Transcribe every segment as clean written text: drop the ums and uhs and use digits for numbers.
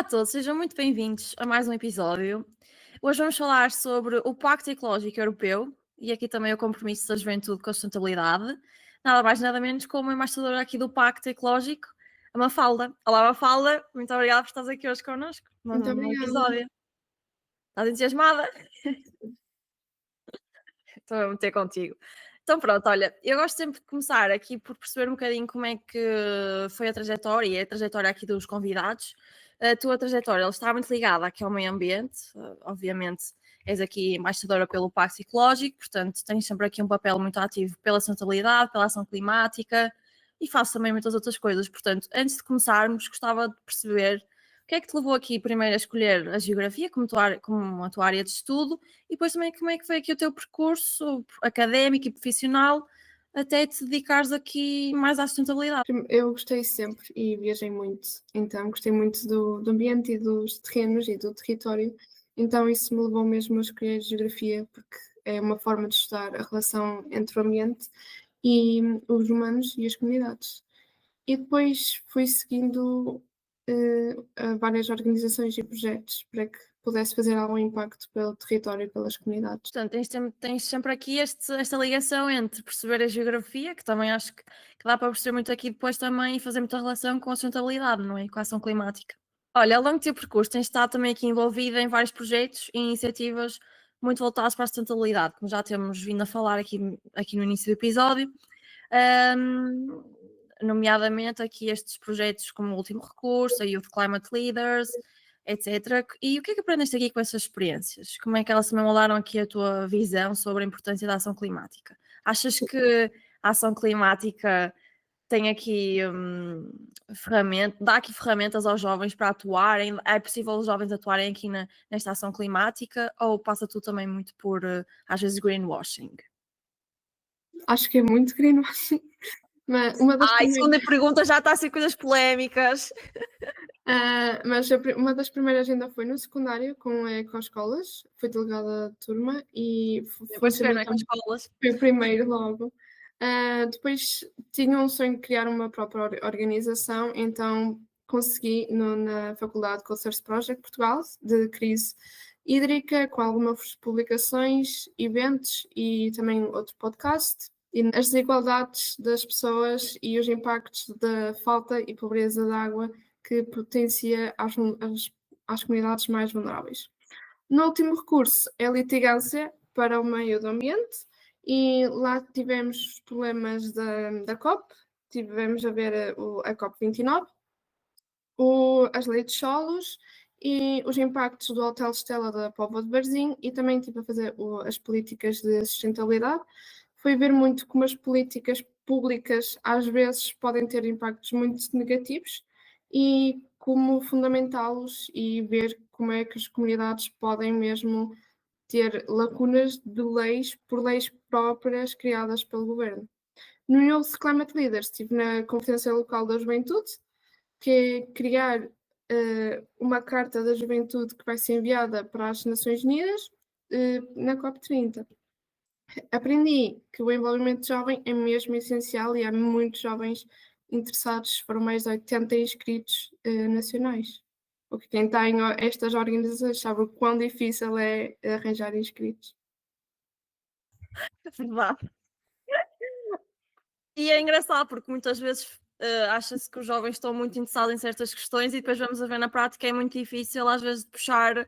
A todos, sejam muito bem-vindos a mais um episódio. Hoje vamos falar sobre o Pacto Ecológico Europeu e aqui também o compromisso da juventude com a sustentabilidade. Nada mais, nada menos como a embaixadora aqui do Pacto Ecológico, a Mafalda. Olá, Mafalda, muito obrigada por estares aqui hoje connosco Muito no obrigada. episódio. Estás entusiasmada? Estou a meter contigo. Então pronto, olha, eu gosto sempre de começar aqui por perceber um bocadinho como é que foi a trajetória e a trajetória aqui dos convidados. A tua trajetória, ela está muito ligada aqui ao meio ambiente, obviamente és aqui embaixadora pelo Pacto Ecológico, portanto tens sempre aqui um papel muito ativo pela sustentabilidade, pela ação climática e faço também muitas outras coisas. Portanto, antes de começarmos, gostava de perceber o que é que te levou aqui primeiro a escolher a geografia como a tua área de estudo e depois também como é que foi aqui o teu percurso académico e profissional até te dedicares aqui mais à sustentabilidade. Eu gostei sempre e viajei muito, então gostei muito do ambiente e dos terrenos e do território, então isso me levou mesmo a escolher geografia, porque é uma forma de estudar a relação entre o ambiente e os humanos e as comunidades. E depois fui seguindo a várias organizações e projetos para que pudesse fazer algum impacto pelo território e pelas comunidades. Portanto, tens sempre aqui esta ligação entre perceber a geografia, que também acho que dá para perceber muito aqui depois também e fazer muita relação com a sustentabilidade, não é? Com a ação climática. Olha, ao longo do teu percurso tens estado também aqui envolvida em vários projetos e iniciativas muito voltadas para a sustentabilidade, como já temos vindo a falar aqui no início do episódio. Nomeadamente aqui estes projetos como o Último Recurso, a Youth Climate Leaders, etc. E o que é que aprendeste aqui com essas experiências? Como é que elas também moldaram aqui a tua visão sobre a importância da ação climática? Achas que a ação climática tem aqui dá aqui ferramentas aos jovens para atuarem? É possível os jovens atuarem aqui nesta ação climática ou passa tudo também muito por, às vezes, greenwashing? Acho que é muito greenwashing. Mas uma das Segunda pergunta já está a ser coisas polémicas. Uma das primeiras ainda foi no secundário, com ecoescolas, fui delegada de turma e Depois de ver, funcionou não é, com as escolas. foi o primeiro logo. Depois tinha um sonho de criar uma própria organização, então consegui na faculdade com o Source Project Portugal, de crise hídrica, com algumas publicações, eventos e também outro podcast. E as desigualdades das pessoas e os impactos da falta e pobreza de água que potencia às comunidades mais vulneráveis. No Último Recurso é litigância para o meio do ambiente e lá tivemos problemas da COP, tivemos a ver a COP 29, as leis de solos e os impactos do Hotel Stella da Póvoa de Varzim e também estive a fazer as políticas de sustentabilidade. Foi ver muito como as políticas públicas às vezes podem ter impactos muito negativos e como fundamentá-los e ver como é que as comunidades podem mesmo ter lacunas de leis por leis próprias criadas pelo governo. No Youth Climate Leaders estive na Conferência Local da Juventude, que é criar uma carta da juventude que vai ser enviada para as Nações Unidas na COP30. Aprendi que o envolvimento jovem é mesmo essencial e há muitos jovens interessados, foram mais de 80 inscritos nacionais. Porque quem está em estas organizações sabe o quão difícil é arranjar inscritos. É verdade. E é engraçado porque muitas vezes acha-se que os jovens estão muito interessados em certas questões e depois vamos a ver na prática é muito difícil às vezes de puxar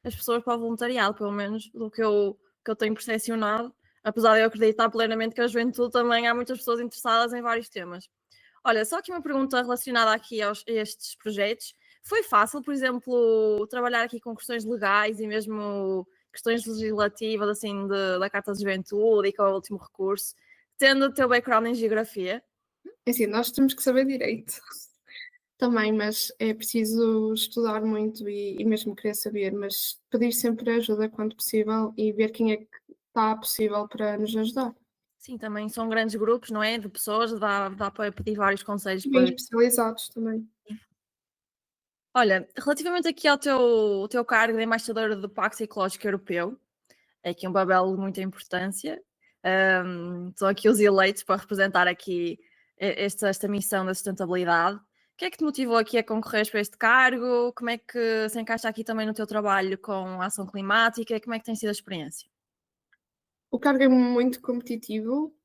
as pessoas para o voluntariado, pelo menos do que eu tenho percepcionado, apesar de eu acreditar plenamente que a juventude também há muitas pessoas interessadas em vários temas. Olha, só aqui uma pergunta relacionada aqui a estes projetos. Foi fácil, por exemplo, trabalhar aqui com questões legais e mesmo questões legislativas, assim, da Carta de Juventude e com o Último Recurso, tendo o teu background em Geografia? É assim, nós temos que saber direito também, mas é preciso estudar muito e mesmo querer saber, mas pedir sempre ajuda quando possível e ver quem é que está possível para nos ajudar. Sim, também são grandes grupos, não é? De pessoas, dá para pedir vários conselhos. Bem especializados também. Olha, relativamente aqui ao teu cargo de embaixadora do Pacto Ecológico Europeu, é aqui um papel de muita importância. São aqui os eleitos para representar aqui esta missão da sustentabilidade. que é que te motivou aqui a concorreres para este cargo? Como é que se encaixa aqui também no teu trabalho com a ação climática? Como é que tem sido a experiência? O cargo é muito competitivo,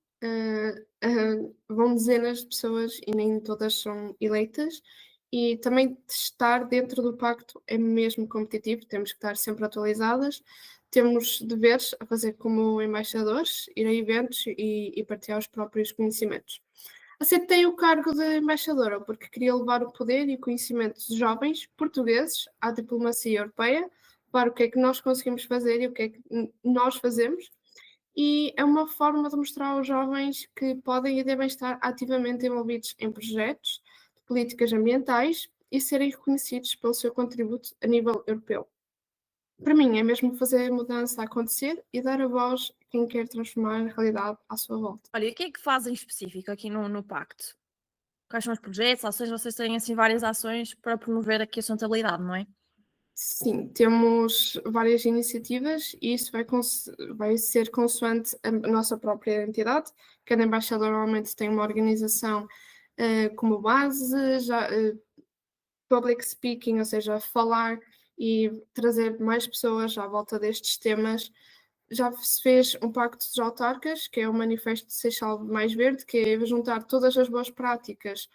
vão dezenas de pessoas e nem todas são eleitas, e também estar dentro do pacto é mesmo competitivo, temos que estar sempre atualizadas, temos deveres a fazer como embaixadores, ir a eventos e partilhar os próprios conhecimentos. Aceitei o cargo de embaixadora porque queria levar o poder e o conhecimento dos jovens portugueses à diplomacia europeia, para o que é que nós conseguimos fazer e o que é que nós fazemos, e é uma forma de mostrar aos jovens que podem e devem estar ativamente envolvidos em projetos de políticas ambientais e serem reconhecidos pelo seu contributo a nível europeu. Para mim, é mesmo fazer a mudança acontecer e dar a voz a quem quer transformar a realidade à sua volta. Olha, e o que é que fazem específico aqui no pacto? Quais são os projetos? Ou seja, vocês têm assim várias ações para promover aqui a sustentabilidade, não é? Sim, temos várias iniciativas e isso vai ser consoante a nossa própria entidade. Cada embaixador normalmente tem uma organização como base, public speaking, ou seja, falar e trazer mais pessoas à volta destes temas. Já se fez um pacto de autarcas, que é o Manifesto de Seixal Mais Verde, que é juntar todas as boas práticas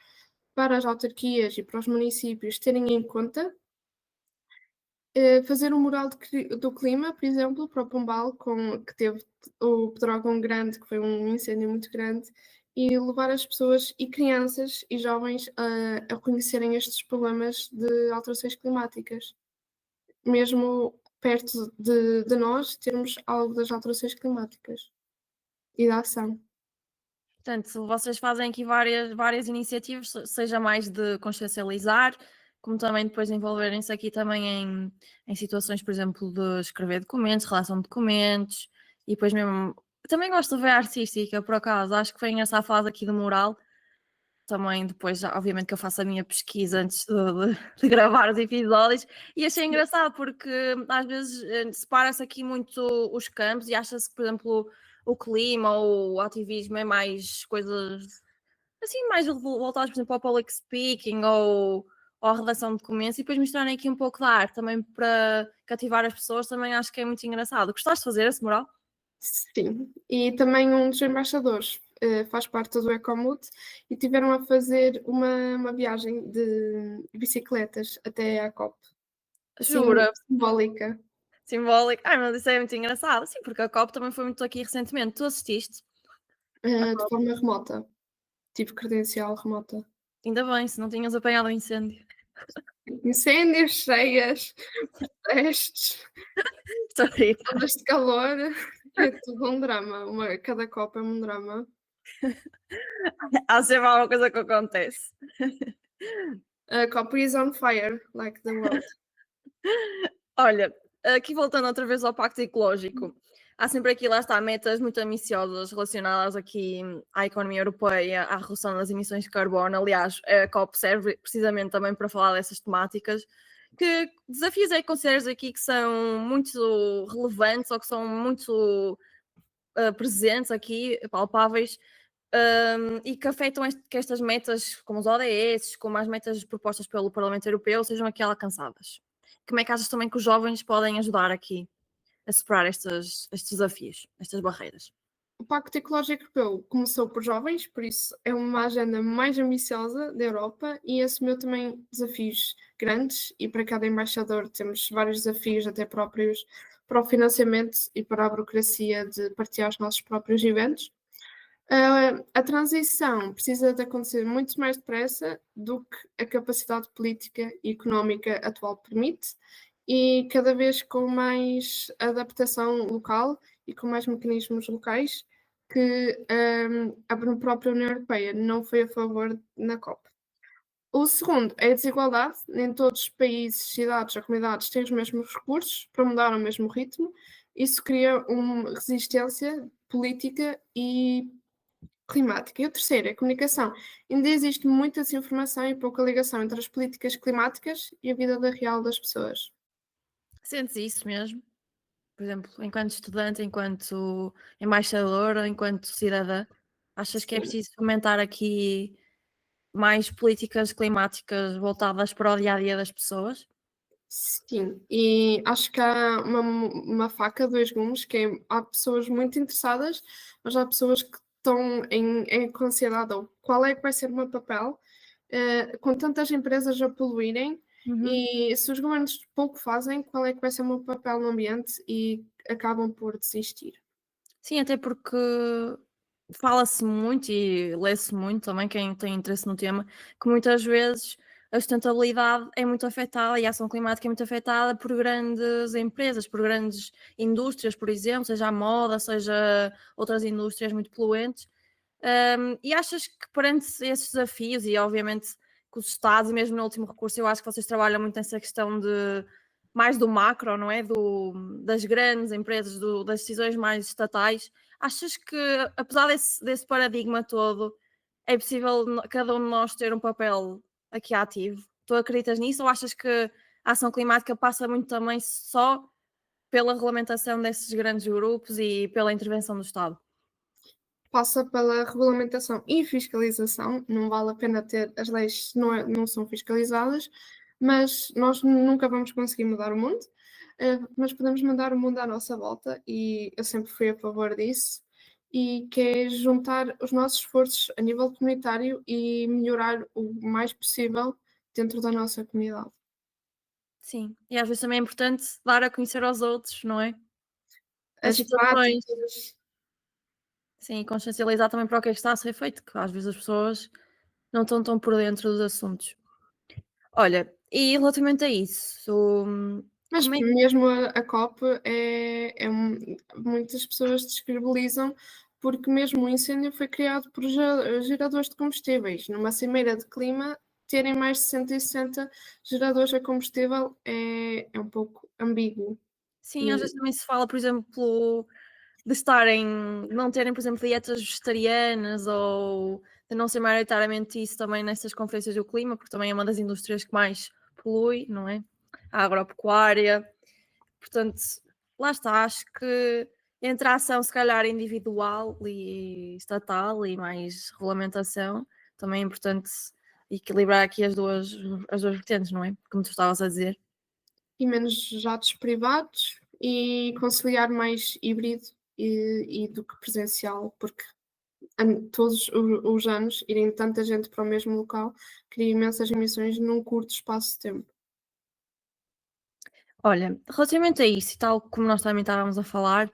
para as autarquias e para os municípios terem em conta. Fazer um mural do clima, por exemplo, para o Pombal, que teve o Pedrógão Grande, que foi um incêndio muito grande, e levar as pessoas e crianças e jovens a conhecerem estes problemas de alterações climáticas. Mesmo perto de nós, termos algo das alterações climáticas e da ação. Portanto, vocês fazem aqui várias iniciativas, seja mais de consciencializar, como também depois envolverem-se aqui também em situações, por exemplo, de escrever documentos, relação de documentos, e depois mesmo. Também gosto de ver a artística, por acaso, acho que foi engraçado falar aqui do mural. Também depois, obviamente, que eu faço a minha pesquisa antes de gravar os episódios, e achei engraçado porque às vezes separa-se aqui muito os campos e acha-se que, por exemplo, o clima ou o ativismo é mais coisas assim, mais voltadas, por exemplo, ao public speaking ou à redação de documentos, e depois misturarem aqui um pouco da arte também para cativar as pessoas, também acho que é muito engraçado. Gostaste de fazer esse mural? Sim, e também um dos embaixadores faz parte do Ecomood e tiveram a fazer uma viagem de bicicletas até à COP, assim, Jura? simbólica, Simbólico. Ai, mas isso é muito engraçado. Sim, porque a COP também foi muito aqui recentemente. Tu assististe? A de COP. forma remota. Tive credencial remota. Ainda bem, se não tinhas apanhado o incêndio. Incêndios, cheias, protestos, Estou a brincar. ondas de calor, é tudo um drama. Cada COP é um drama. Há sempre alguma coisa que acontece. A COP is on fire, like the world. Olha, aqui voltando outra vez ao Pacto Ecológico, há sempre aqui, lá está, metas muito ambiciosas relacionadas aqui à economia europeia, à redução das emissões de carbono. Aliás, a COP serve precisamente também para falar dessas temáticas. Que desafios é que consideras aqui que são muito relevantes ou que são muito presentes aqui, palpáveis, e que afetam que estas metas, como os ODS, como as metas propostas pelo Parlamento Europeu, sejam aqui alcançadas? Como é que achas também que os jovens podem ajudar aqui a superar estes desafios, estas barreiras? O Pacto Ecológico Europeu começou por jovens, por isso é uma agenda mais ambiciosa da Europa e assumiu também desafios grandes, e para cada embaixador temos vários desafios, até próprios para o financiamento e para a burocracia de partilhar os nossos próprios eventos. A transição precisa de acontecer muito mais depressa do que a capacidade política e económica atual permite, e cada vez com mais adaptação local e com mais mecanismos locais que a própria União Europeia não foi a favor na COP. O segundo é a desigualdade. Nem todos os países, cidades ou comunidades têm os mesmos recursos para mudar ao mesmo ritmo. Isso cria uma resistência política e climática. E o terceiro é a comunicação. Ainda existe muita desinformação e pouca ligação entre as políticas climáticas e a vida real das pessoas. Sentes isso mesmo? Por exemplo, enquanto estudante, enquanto embaixadora, enquanto cidadã, achas que é Sim. preciso fomentar aqui mais políticas climáticas voltadas para o dia a dia das pessoas? Sim, e acho que há uma faca, 2 gumes, que é há pessoas muito interessadas, mas há pessoas que estão com ansiedade ou qual é que vai ser o meu papel, com tantas empresas a poluírem, Uhum. e se os governos pouco fazem, qual é que vai ser o meu papel no ambiente e acabam por desistir. Sim, até porque fala-se muito e lê-se muito também, quem tem interesse no tema, que muitas vezes a sustentabilidade é muito afetada e a ação climática é muito afetada por grandes empresas, por grandes indústrias, por exemplo, seja a moda, seja outras indústrias muito poluentes. E achas que perante esses desafios, e obviamente que os Estados, e mesmo no último recurso, eu acho que vocês trabalham muito nessa questão de mais do macro, não é? Das grandes empresas, das decisões mais estatais. Achas que, apesar desse paradigma todo, é possível cada um de nós ter um papel aqui ativo? Tu acreditas nisso ou achas que a ação climática passa muito também só pela regulamentação desses grandes grupos e pela intervenção do Estado? Passa pela regulamentação e fiscalização, não vale a pena ter as leis não são fiscalizadas, mas nós nunca vamos conseguir mudar o mundo, mas podemos mudar o mundo à nossa volta e eu sempre fui a favor disso, e que é juntar os nossos esforços a nível comunitário e melhorar o mais possível dentro da nossa comunidade. Sim, e às vezes também é importante dar a conhecer aos outros, não é? As As situações. práticas. Sim, e consciencializar também para o que é que está a ser feito, que às vezes as pessoas não estão tão por dentro dos assuntos. Olha, e relativamente a isso, Mas como é que mesmo a COP muitas pessoas descredibilizam, porque mesmo o incêndio foi criado por geradores de combustíveis. Numa cimeira de clima, terem mais de 160 geradores a combustível é um pouco ambíguo. sim, às E vezes também se fala, por exemplo, de estarem não terem, por exemplo, dietas vegetarianas ou de não ser maioritariamente isso também nessas conferências do clima, porque também é uma das indústrias que mais polui, não é? A agropecuária. Portanto, lá está, acho que entre a ação se calhar individual e estatal e mais regulamentação, também é importante equilibrar aqui as duas vertentes, não é? Como tu estavas a dizer. e menos jatos privados e conciliar mais híbrido e do que presencial, porque todos os anos irem tanta gente para o mesmo local cria imensas emissões num curto espaço de tempo. Olha, relativamente a isso e tal como nós também estávamos a falar,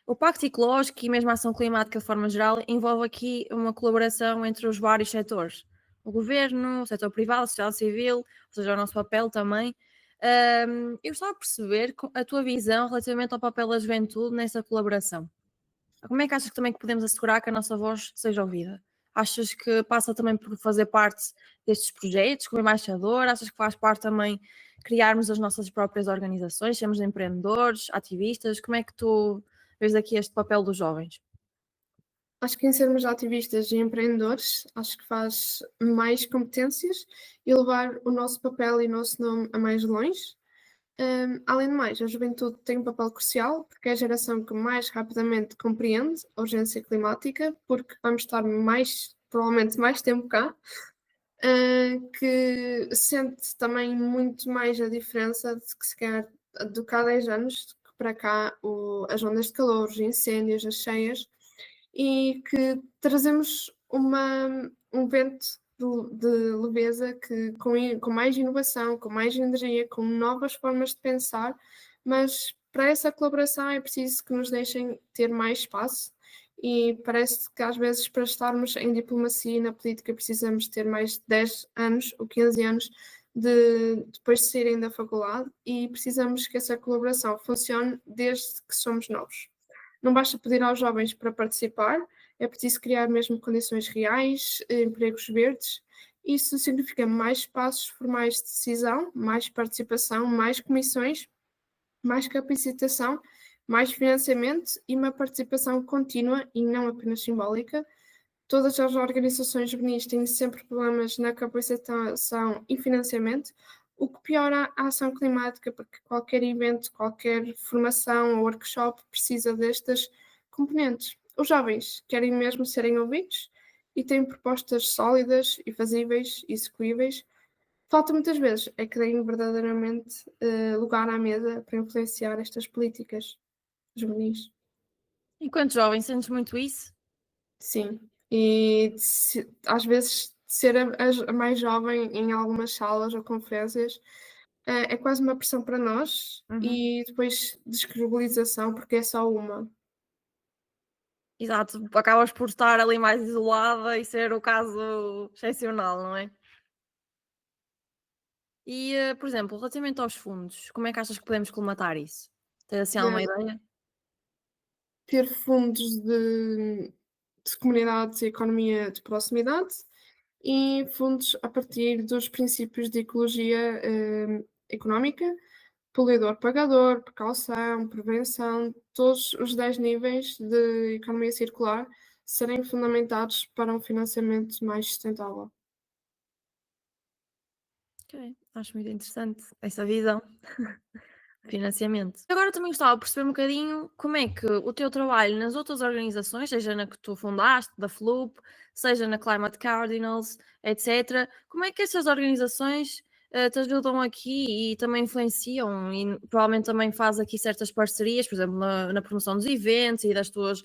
o Pacto Ecológico e mesmo a ação climática de forma geral envolve aqui uma colaboração entre os vários setores. O governo, o setor privado, a sociedade civil, ou seja, o nosso papel também. Eu gostava de perceber a tua visão relativamente ao papel da juventude nessa colaboração. Como é que achas que também que podemos assegurar que a nossa voz seja ouvida? Achas que passa também por fazer parte destes projetos como embaixador? Achas que faz parte também criarmos as nossas próprias organizações, sermos empreendedores, ativistas? Como é que tu vês aqui este papel dos jovens? Acho que em sermos ativistas e empreendedores, acho que faz mais competências e levar o nosso papel e o nosso nome a mais longe. Além de mais, a juventude tem um papel crucial, porque é a geração que mais rapidamente compreende a urgência climática, porque vamos estar provavelmente mais tempo cá, que sente também muito mais a diferença de que se calhar do que há 10 anos que para cá as ondas de calor, os incêndios, as cheias, e que trazemos um vento de leveza que com mais inovação, com mais energia, com novas formas de pensar, mas para essa colaboração é preciso que nos deixem ter mais espaço e parece que às vezes para estarmos em diplomacia e na política precisamos ter mais de 10 anos ou 15 anos depois de saírem da faculdade e precisamos que essa colaboração funcione desde que somos novos. Não basta pedir aos jovens para participar, é preciso criar mesmo condições reais, empregos verdes. Isso significa mais espaços formais de decisão, mais participação, mais comissões, mais capacitação, mais financiamento e uma participação contínua e não apenas simbólica. Todas as organizações juvenis têm sempre problemas na capacitação e financiamento, o que piora a ação climática, porque qualquer evento, qualquer formação ou workshop precisa destas componentes. Os jovens querem mesmo serem ouvidos e têm propostas sólidas e fazíveis e execuíveis. Falta muitas vezes é que deem verdadeiramente lugar à mesa para influenciar estas políticas juvenis. Enquanto jovem, sentes muito isso? Sim, e às vezes ser a mais jovem em algumas salas ou conferências é quase uma pressão para nós Uhum. e depois descredibilização, porque é só uma. Exato, acabas por estar ali mais isolada e ser o caso excepcional, não é? E, por exemplo, relativamente aos fundos, como é que achas que podemos colmatar isso? Tens assim alguma De ideia? ter fundos de comunidades e economia de proximidade e fundos a partir dos princípios de ecologia económica, poluidor pagador, precaução, prevenção, todos os 10 níveis de economia circular serem fundamentados para um financiamento mais sustentável. Ok, acho muito interessante essa visão. Financiamento. Agora também gostava de perceber um bocadinho como é que o teu trabalho nas outras organizações, seja na que tu fundaste, da FLUP, seja na Climate Cardinals, etc., como é que estas organizações te ajudam aqui e também influenciam e provavelmente também faz aqui certas parcerias, por exemplo, na promoção dos eventos e das tuas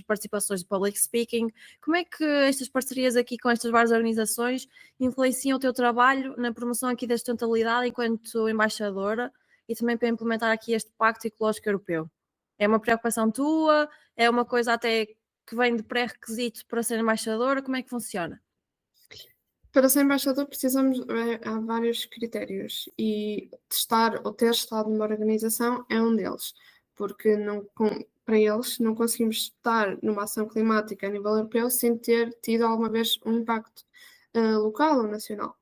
participações de public speaking. Como é que estas parcerias aqui com estas várias organizações influenciam o teu trabalho na promoção aqui da sustentabilidade enquanto embaixadora? E também para implementar aqui este Pacto Ecológico Europeu. É uma preocupação tua? É uma coisa até que vem de pré-requisito para ser embaixadora? Como é que funciona? Para ser embaixador precisamos, há vários critérios e estar ou ter estado numa organização é um deles, porque para eles não conseguimos estar numa ação climática a nível europeu sem ter tido alguma vez um impacto local ou nacional.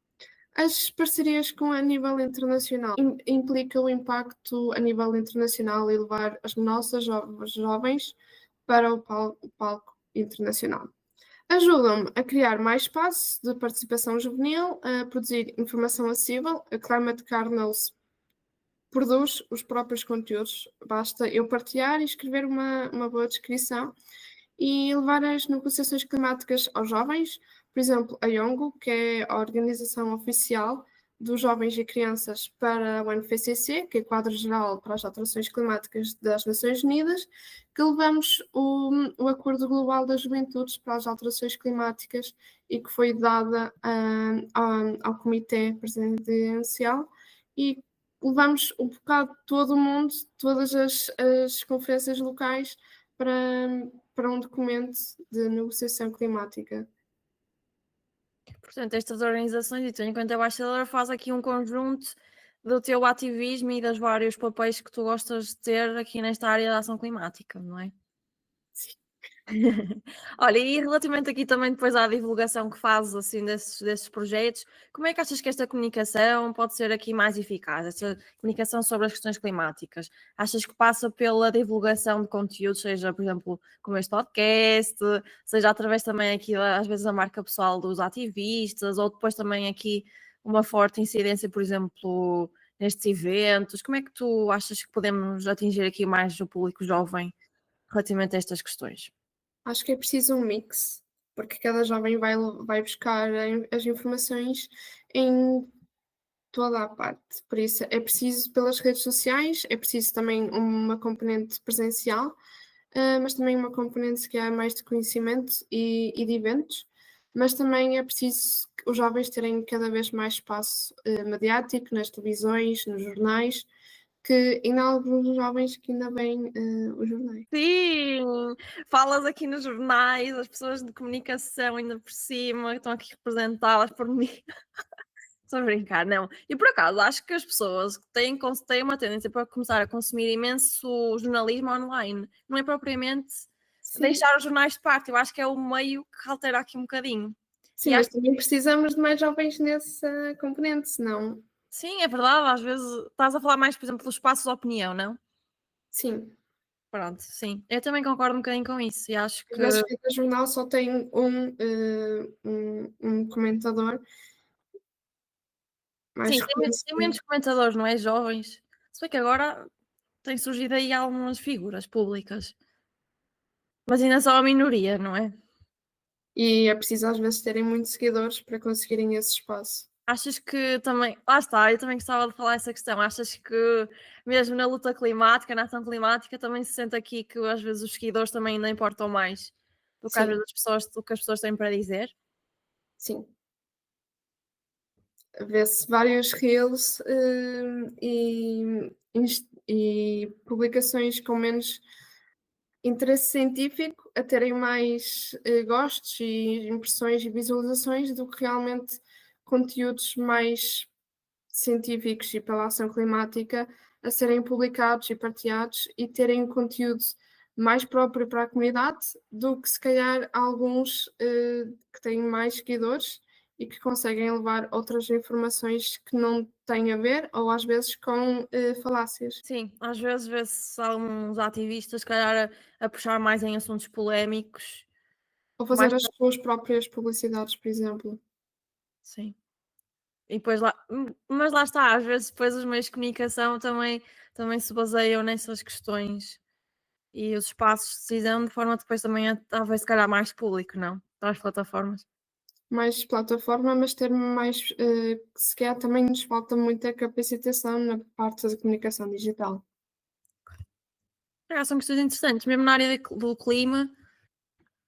As parcerias com a nível internacional implicam o impacto a nível internacional e levar as nossas jovens para o palco internacional. Ajudam-me a criar mais espaço de participação juvenil, a produzir informação acessível. A Climate Kernels produz os próprios conteúdos, basta eu partilhar e escrever uma boa descrição e levar as negociações climáticas aos jovens. Por exemplo, a IONGO, que é a organização oficial dos jovens e crianças para o NFCCC, que é o Quadro Geral para as Alterações Climáticas das Nações Unidas, que levamos o Acordo Global das Juventudes para as Alterações Climáticas e que foi dada ao Comitê Presidencial e levamos um bocado todo o mundo, todas as conferências locais para um documento de negociação climática. Portanto, estas organizações, e tu, enquanto embaixadora, faz aqui um conjunto do teu ativismo e dos vários papéis que tu gostas de ter aqui nesta área da ação climática, não é? Sim. Olha, e relativamente aqui também depois à divulgação que fazes assim desses projetos, como é que achas que esta comunicação pode ser aqui mais eficaz? Esta comunicação sobre as questões climáticas? Achas que passa pela divulgação de conteúdos, seja, por exemplo, como este podcast, seja através também aqui, às vezes, da marca pessoal dos ativistas, ou depois também aqui uma forte incidência, por exemplo, nestes eventos? Como é que tu achas que podemos atingir aqui mais o público jovem relativamente a estas questões? Acho que é preciso um mix, porque cada jovem vai buscar as informações em toda a parte. Por isso é preciso pelas redes sociais, é preciso também uma componente presencial, mas também uma componente que é mais de conhecimento e de eventos, mas também é preciso que os jovens terem cada vez mais espaço mediático nas televisões, nos jornais, que ainda há alguns jovens que ainda veem os jornais. Sim, falas aqui nos jornais, as pessoas de comunicação ainda por cima estão aqui representadas por mim. Estou a brincar, não. E por acaso acho que as pessoas têm uma tendência para começar a consumir imenso jornalismo online. Não é propriamente Sim, deixar os jornais de parte, eu acho que é o meio que altera aqui um bocadinho. sim, E acho mas também precisamos de mais jovens nessa componente, senão sim, é verdade, às vezes estás a falar mais, por exemplo, dos espaços de opinião, não? sim. Pronto, sim. Eu também concordo um bocadinho com isso e acho Às que vezes cada jornal só tem um comentador mais sim, tem reconhecido. menos comentadores, não é? Jovens. Se bem que agora tem surgido aí algumas figuras públicas, mas ainda são a minoria, não é? E é preciso às vezes terem muitos seguidores para conseguirem esse espaço. Achas que também, lá está, eu também gostava de falar essa questão. Achas que mesmo na luta climática, na ação climática, também se sente aqui que às vezes os seguidores também ainda importam mais do que às Sim, vezes o que as pessoas têm para dizer? sim. Vê-se vários reels, e publicações com menos interesse científico a terem mais, gostos e impressões e visualizações do que realmente conteúdos mais científicos e pela ação climática a serem publicados e partilhados e terem conteúdo mais próprio para a comunidade do que se calhar alguns, que têm mais seguidores e que conseguem levar outras informações que não têm a ver ou às vezes com, falácias. Sim, às vezes vê-se alguns ativistas, se calhar, a puxar mais em assuntos polémicos, Ou mais fazer as suas próprias publicidades, por exemplo. sim. E depois lá mas lá está, às vezes depois os meios de comunicação também se baseiam nessas questões e os espaços de decisão de forma depois também a talvez se calhar mais público, não? Para as plataformas. Mais plataforma, mas ter mais, se calhar também nos falta muita capacitação na parte da comunicação digital. São questões interessantes, mesmo na área do clima,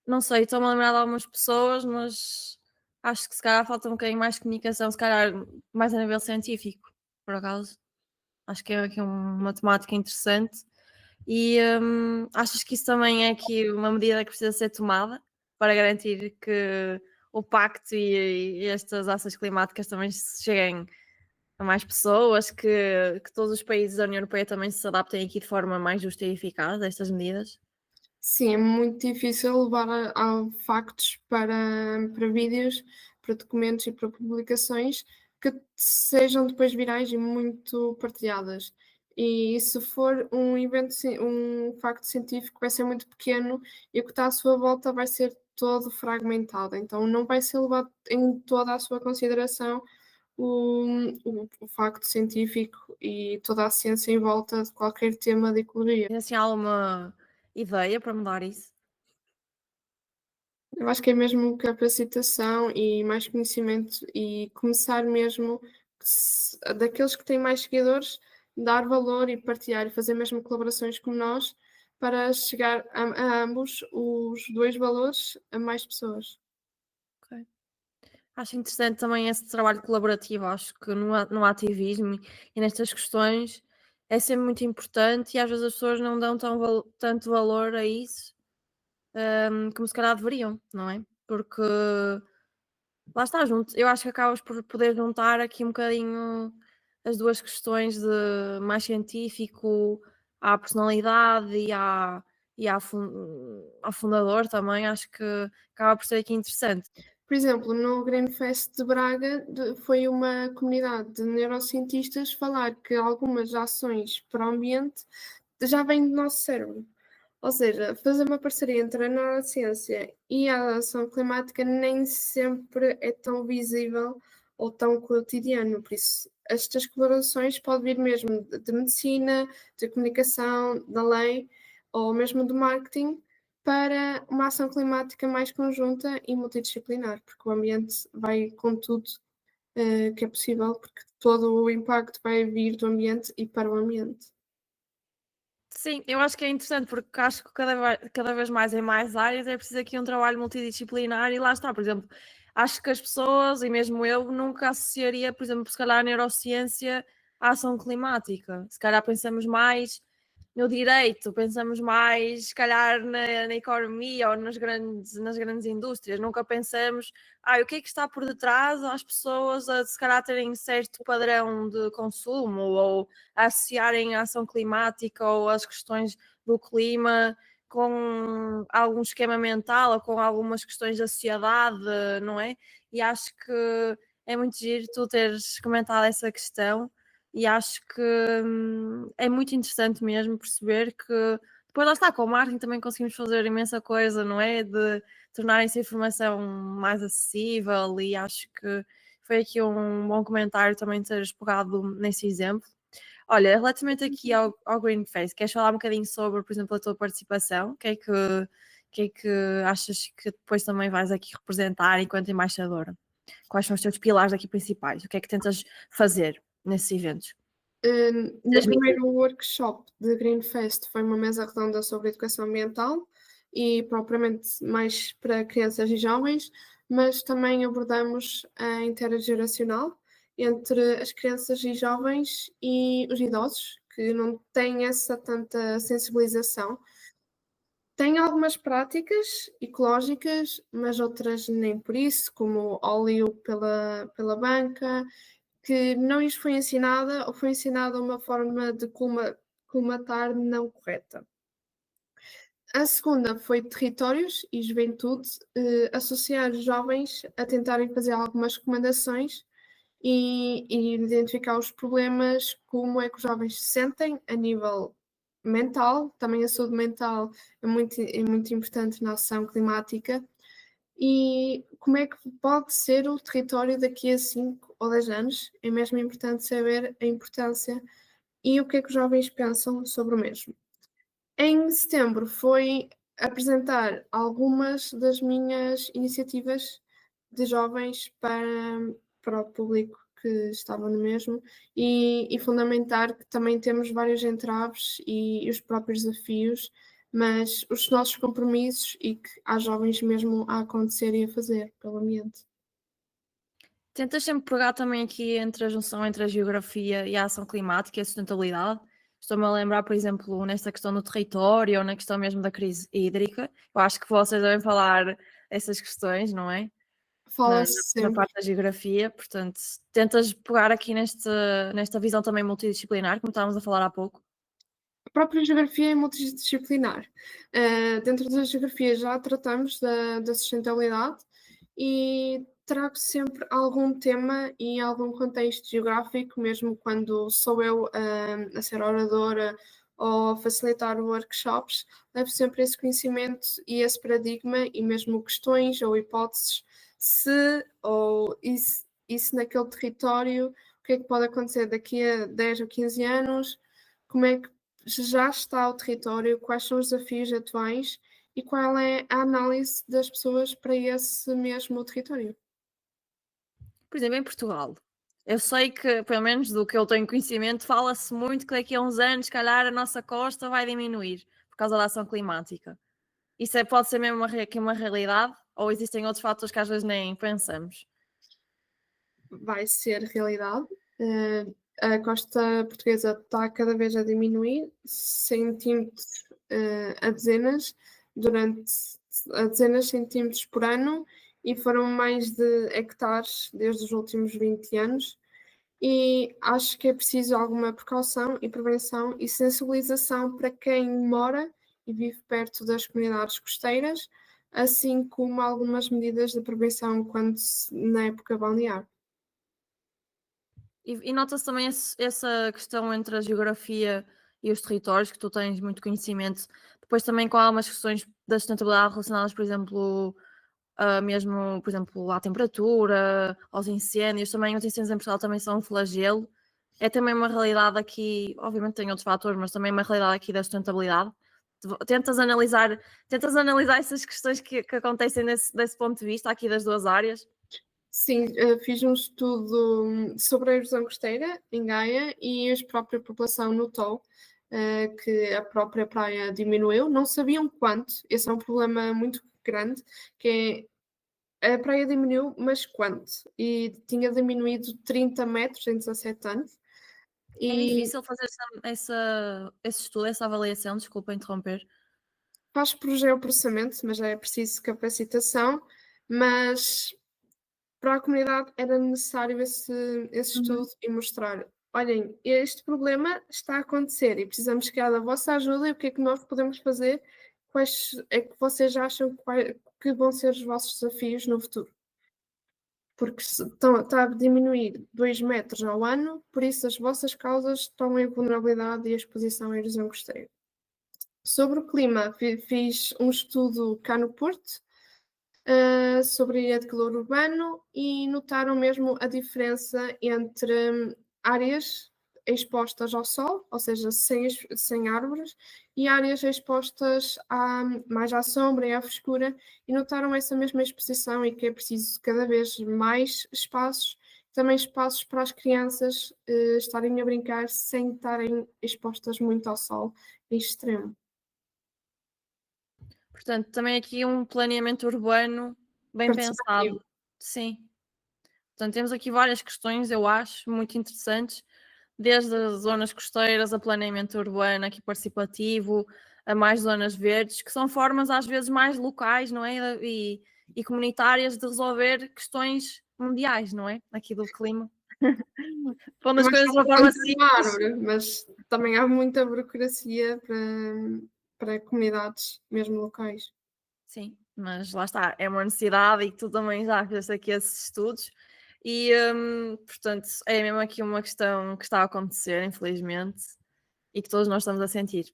não sei, estou-me a lembrar de algumas pessoas, mas acho que se calhar falta um bocadinho mais de comunicação, se calhar mais a nível científico, por acaso. Acho que é uma temática interessante. E achas que isso também é aqui uma medida que precisa ser tomada para garantir que o pacto e estas ações climáticas também cheguem a mais pessoas, que todos os países da União Europeia também se adaptem aqui de forma mais justa e eficaz a estas medidas? Sim, é muito difícil levar a factos para vídeos, para documentos e para publicações que sejam depois virais e muito partilhadas. E se for um evento um facto científico vai ser muito pequeno e o que está à sua volta vai ser todo fragmentado, então não vai ser levado em toda a sua consideração o facto científico e toda a ciência em volta de qualquer tema de ecologia. Tem assim alguma ideia para mudar isso? Eu acho que é mesmo capacitação e mais conhecimento e começar mesmo daqueles que têm mais seguidores, dar valor e partilhar e fazer mesmo colaborações como nós para chegar a ambos os dois valores a mais pessoas. Ok. Acho interessante também esse trabalho colaborativo, acho que no ativismo e nestas questões é sempre muito importante e às vezes as pessoas não dão tanto valor a isso, como se calhar deveriam, não é? Porque lá está, eu acho que acabas por poder juntar aqui um bocadinho as duas questões de mais científico à personalidade ao fundador também, acho que acaba por ser aqui interessante. Por exemplo, no Green Fest de Braga, foi uma comunidade de neurocientistas falar que algumas ações para o ambiente já vêm do nosso cérebro. Ou seja, fazer uma parceria entre a neurociência e a ação climática nem sempre é tão visível ou tão cotidiano. Por isso, estas colaborações podem vir mesmo de medicina, de comunicação, da lei ou mesmo do marketing para uma ação climática mais conjunta e multidisciplinar, porque o ambiente vai com tudo que é possível, porque todo o impacto vai vir do ambiente e para o ambiente. Sim, eu acho que é interessante porque acho que cada vez mais em mais áreas é preciso aqui um trabalho multidisciplinar e lá está, por exemplo, acho que as pessoas, e mesmo eu, nunca associaria, por exemplo, se calhar a neurociência à ação climática. Se calhar pensamos mais no direito, pensamos mais, se calhar, na economia ou nas grandes indústrias. Nunca pensamos, o que é que está por detrás às pessoas a se calhar terem certo padrão de consumo ou a associarem a ação climática ou as questões do clima com algum esquema mental ou com algumas questões da sociedade, não é? E acho que é muito giro tu teres comentado essa questão e acho que é muito interessante mesmo perceber que depois lá está, com o marketing também conseguimos fazer imensa coisa, não é? De tornar essa informação mais acessível e acho que foi aqui um bom comentário também teres pegado nesse exemplo. Olha, relativamente aqui ao Green Face, queres falar um bocadinho sobre, por exemplo, a tua participação? O que é que achas que depois também vais aqui representar enquanto embaixadora? Quais são os teus pilares aqui principais? O que é que tentas fazer nesses eventos? No Transmitir. primeiro workshop de Green Fest foi uma mesa redonda sobre educação ambiental e propriamente mais para crianças e jovens, mas também abordamos a intergeracional entre as crianças e jovens e os idosos, que não têm essa tanta sensibilização. Tem algumas práticas ecológicas, mas outras nem por isso, como óleo pela banca, que não lhes foi ensinada ou foi ensinada uma forma de colmatar não correta. A segunda foi territórios e juventude, associar os jovens a tentarem fazer algumas recomendações e identificar os problemas, como é que os jovens se sentem a nível mental, também a saúde mental é muito importante na ação climática, e como é que pode ser o território daqui a 5 ou 10 anos. É mesmo importante saber a importância e o que é que os jovens pensam sobre o mesmo. Em setembro foi apresentar algumas das minhas iniciativas de jovens para o público que estava no mesmo e fundamentar que também temos vários entraves e os próprios desafios, mas os nossos compromissos e que há jovens mesmo a acontecer e a fazer pelo ambiente. Tentas sempre pegar também aqui entre a junção entre a geografia e a ação climática e a sustentabilidade. Estou-me a lembrar, por exemplo, nesta questão do território ou na questão mesmo da crise hídrica. Eu acho que vocês devem falar essas questões, não é? Na, Fala-se na sempre. parte da geografia, portanto, tentas pegar aqui nesta visão também multidisciplinar, como estávamos a falar há pouco. A própria geografia é multidisciplinar. Dentro da geografia já tratamos da sustentabilidade e trago sempre algum tema e algum contexto geográfico, mesmo quando sou eu a ser oradora ou a facilitar workshops, levo sempre esse conhecimento e esse paradigma e mesmo questões ou hipóteses, se ou isso naquele território, o que é que pode acontecer daqui a 10 ou 15 anos, como é que já está o território, quais são os desafios atuais e qual é a análise das pessoas para esse mesmo território. Por exemplo, em Portugal, eu sei que, pelo menos do que eu tenho conhecimento, fala-se muito que daqui a uns anos, se calhar, a nossa costa vai diminuir por causa da ação climática. Isso pode ser mesmo aqui uma realidade ou existem outros fatores que às vezes nem pensamos? Vai ser realidade. A costa portuguesa está cada vez a diminuir, centímetros a dezenas, durante a dezenas de centímetros por ano, e foram mais de hectares desde os últimos 20 anos. E acho que é preciso alguma precaução e prevenção e sensibilização para quem mora e vive perto das comunidades costeiras, assim como algumas medidas de prevenção na época balnear. E nota-se também essa questão entre a geografia e os territórios, que tu tens muito conhecimento. Depois também com algumas questões da sustentabilidade relacionadas, por exemplo, mesmo, por exemplo, à temperatura, aos incêndios. Também os incêndios em Portugal também são um flagelo. É também uma realidade aqui, obviamente tem outros fatores, mas também uma realidade aqui da sustentabilidade. Tentas analisar essas questões que acontecem desse ponto de vista, aqui das duas áreas. Sim, fiz um estudo sobre a erosão costeira em Gaia e a própria população notou que a própria praia diminuiu. Não sabiam quanto, esse é um problema muito grande, que é a praia diminuiu, mas quanto? E tinha diminuído 30 metros em 17 anos. É E difícil fazer esse estudo, essa avaliação, desculpa interromper. faz por geoprocessamento, mas é preciso capacitação. Mas para a comunidade era necessário esse estudo e mostrar: olhem, este problema está a acontecer e precisamos que da vossa ajuda, e o que é que nós podemos fazer? Quais é que vocês acham que vão ser os vossos desafios no futuro? Porque está a diminuir 2 metros ao ano, por isso as vossas causas estão em vulnerabilidade e exposição à erosão costeira. Sobre o clima, fiz um estudo cá no Porto, sobre a ilha de calor urbano, e notaram mesmo a diferença entre áreas expostas ao sol, ou seja, sem árvores, e áreas expostas mais à sombra e à frescura, e notaram essa mesma exposição e que é preciso cada vez mais espaços, também espaços para as crianças estarem a brincar sem estarem expostas muito ao sol em extremo. Portanto, também aqui um planeamento urbano bem Participativo. pensado. Sim. Portanto, temos aqui várias questões, eu acho, muito interessantes, desde as zonas costeiras a planeamento urbano aqui participativo, a mais zonas verdes, que são formas às vezes mais locais, não é? E comunitárias de resolver questões mundiais, não é? Aqui do clima. Pondo É as mais coisas de uma fácil forma plantar uma simples. árvore, mas também há muita burocracia para comunidades, mesmo locais. Sim, mas lá está, é uma necessidade e tu também já fizeste aqui esses estudos e, portanto, é mesmo aqui uma questão que está a acontecer, infelizmente, e que todos nós estamos a sentir.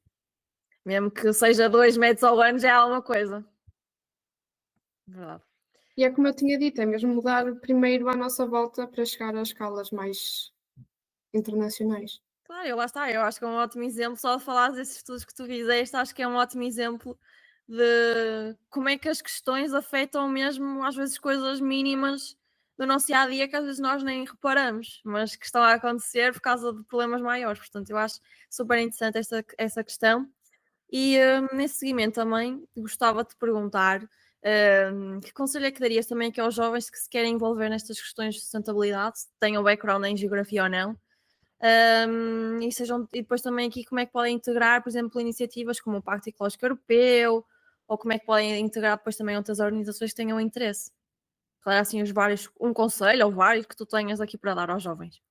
Mesmo que seja 2 metros ao ano já é alguma coisa. Verdade. E é como eu tinha dito, é mesmo mudar primeiro à nossa volta para chegar a escalas mais internacionais. Claro, lá está, eu acho que é um ótimo exemplo, só de falar desses estudos que tu fizeste, acho que é um ótimo exemplo de como é que as questões afetam mesmo, às vezes, coisas mínimas do nosso dia a dia que às vezes nós nem reparamos, mas que estão a acontecer por causa de problemas maiores. Portanto, eu acho super interessante essa questão. E nesse seguimento também gostava de perguntar que conselho é que darias também aqui aos jovens que se querem envolver nestas questões de sustentabilidade, tenham background em geografia ou não, e depois também aqui como é que podem integrar, por exemplo, iniciativas como o Pacto Ecológico Europeu, ou como é que podem integrar depois também outras organizações que tenham interesse. Qual é assim os vários, um conselho ou vários que tu tenhas aqui para dar aos jovens?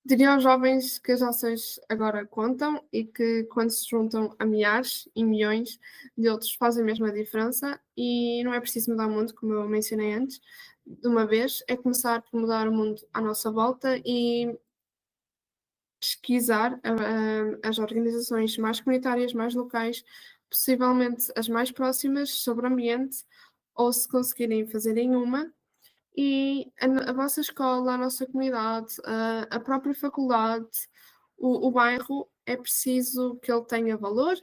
Diria aos jovens que as ações agora contam e que quando se juntam a milhares e milhões de outros fazem a mesma diferença e não é preciso mudar o mundo, como eu mencionei antes, de uma vez, é começar por mudar o mundo à nossa volta e pesquisar as organizações mais comunitárias, mais locais, possivelmente as mais próximas sobre o ambiente, ou se conseguirem fazer em uma, e a vossa escola, a nossa comunidade, a própria faculdade, o bairro, é preciso que ele tenha valor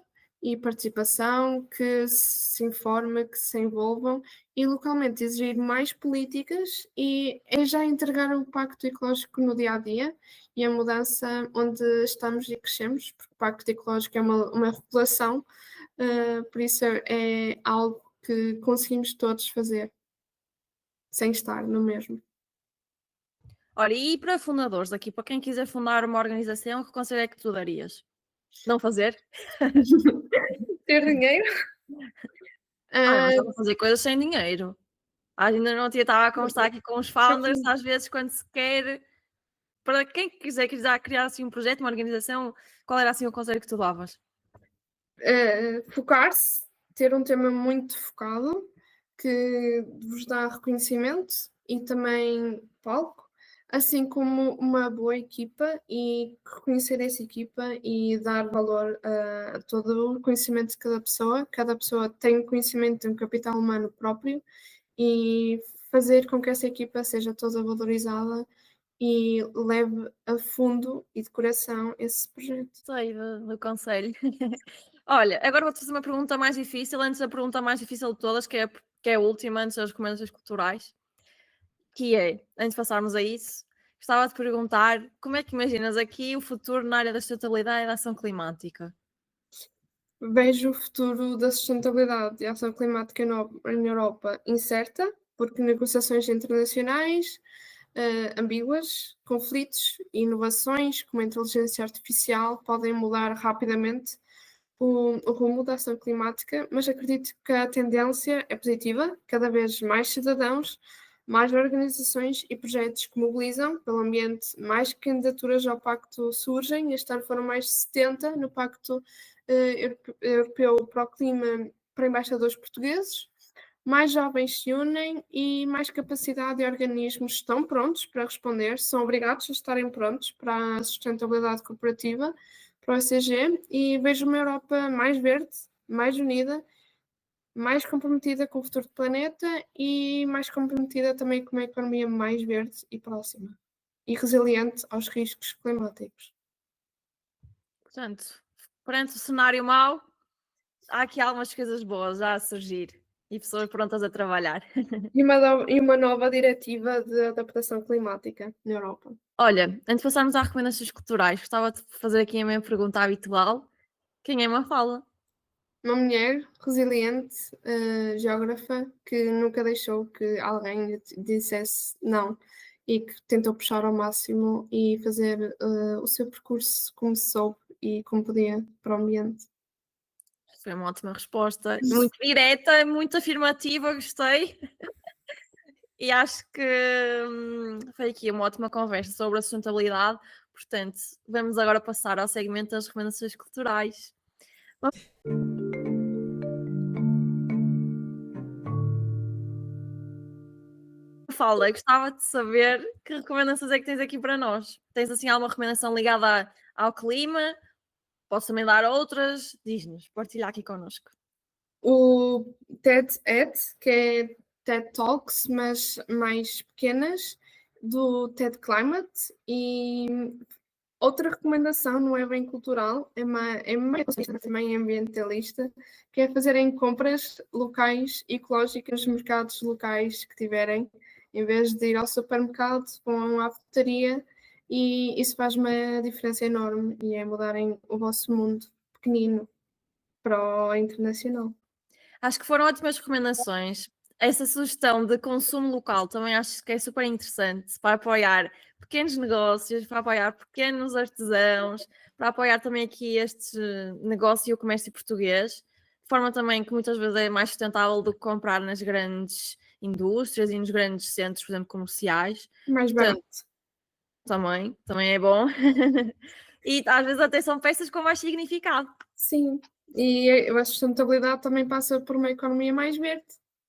e participação, que se informe, que se envolvam e localmente exigir mais políticas e é já entregar o pacto ecológico no dia a dia e a mudança onde estamos e crescemos, porque o pacto ecológico é uma revelação, por isso é algo que conseguimos todos fazer sem estar no mesmo. Olha, e para fundadores aqui, para quem quiser fundar uma organização, que conselho é que tu darias? Não fazer? Ter dinheiro? Mas Ah, dá para fazer coisas sem dinheiro. Ainda não tinha estava a conversar aqui com os eu founders, fui às vezes quando se quer, para quem quiser criar assim um projeto, uma organização, qual era assim o conselho que tu davas? focar-se, ter um tema muito focado, que vos dá reconhecimento e também palco, assim como uma boa equipa e reconhecer essa equipa e dar valor a todo o conhecimento de cada pessoa. Cada pessoa tem conhecimento, tem um capital humano próprio e fazer com que essa equipa seja toda valorizada e leve a fundo e de coração esse projeto. Sei do conselho. Olha, agora vou-te fazer uma pergunta mais difícil, antes da pergunta mais difícil de todas, que é a última, antes das recomendações culturais, que é, antes de passarmos a isso, gostava de perguntar como é que imaginas aqui o futuro na área da sustentabilidade e da ação climática? Vejo o futuro da sustentabilidade e ação climática na Europa incerta, porque negociações internacionais ambíguas, conflitos e inovações, como a inteligência artificial, podem mudar rapidamente o rumo da ação climática, mas acredito que a tendência é positiva, cada vez mais cidadãos, mais organizações e projetos que mobilizam pelo ambiente, mais candidaturas ao pacto surgem, este ano foram mais de 70 no pacto europeu para o clima para embaixadores portugueses, mais jovens se unem e mais capacidade e organismos estão prontos para responder, são obrigados a estarem prontos para a sustentabilidade corporativa, para o ESG, e vejo uma Europa mais verde, mais unida, mais comprometida com o futuro do planeta e mais comprometida também com uma economia mais verde e próxima e resiliente aos riscos climáticos. Portanto, perante o cenário mau, há aqui algumas coisas boas já a surgir e pessoas prontas a trabalhar. E uma nova diretiva de adaptação climática na Europa. Olha, antes de passarmos às recomendações culturais, gostava de fazer aqui a minha pergunta habitual. Quem é Mafalda? Uma mulher resiliente, geógrafa, que nunca deixou que alguém lhe dissesse não e que tentou puxar ao máximo e fazer o seu percurso como soube e como podia para o ambiente. Foi uma ótima resposta, muito direta, muito afirmativa, gostei. E acho que foi aqui uma ótima conversa sobre a sustentabilidade. Portanto, vamos agora passar ao segmento das recomendações culturais. Fala, gostava de saber que recomendações é que tens aqui para nós. Tens assim alguma recomendação ligada ao clima? Posso também dar outras? Diz-nos, partilha aqui connosco. O TED Ed, que é TED Talks, mas mais pequenas, do TED Climate. E outra recomendação, não é bem cultural, é mais também ambientalista, que é fazerem compras locais, ecológicas, nos mercados locais que tiverem, em vez de ir ao supermercado, vão à frutaria, e isso faz uma diferença enorme e é mudarem o vosso mundo pequenino para o internacional. Acho que foram ótimas recomendações. Essa sugestão de consumo local também acho que é super interessante para apoiar pequenos negócios, para apoiar pequenos artesãos, para apoiar também aqui este negócio e o comércio português, de forma também que muitas vezes é mais sustentável do que comprar nas grandes indústrias e nos grandes centros, por exemplo, comerciais. Mais Portanto, barato. também é bom. E às vezes até são peças com mais significado. Sim, e a sustentabilidade também passa por uma economia mais verde.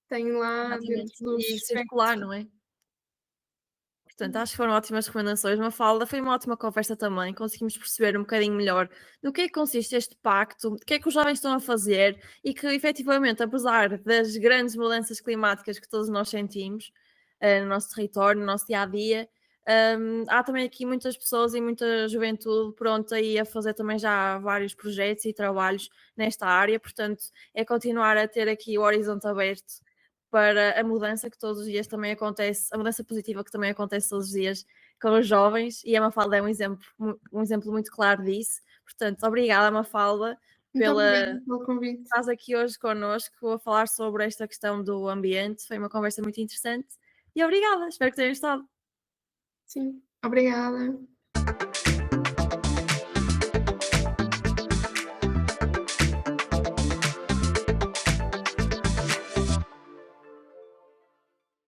Tem lá dentro Exatamente. dos E aspectos. circular, não é? Portanto, acho que foram ótimas recomendações. Mafalda, foi uma ótima conversa também. Conseguimos perceber um bocadinho melhor no que é que consiste este pacto, o que é que os jovens estão a fazer e que, efetivamente, apesar das grandes mudanças climáticas que todos nós sentimos no nosso território, no nosso dia a dia, há também aqui muitas pessoas e muita juventude pronta aí a fazer também já vários projetos e trabalhos nesta área. Portanto, é continuar a ter aqui o horizonte aberto para a mudança que todos os dias também acontece, a mudança positiva que também acontece todos os dias com os jovens, e a Mafalda é um exemplo muito claro disso. Portanto, obrigada, Mafalda, Muito obrigada pela pelo convite. estás aqui hoje connosco a falar sobre esta questão do ambiente. Foi uma conversa muito interessante e obrigada, espero que tenham gostado. Sim, obrigada.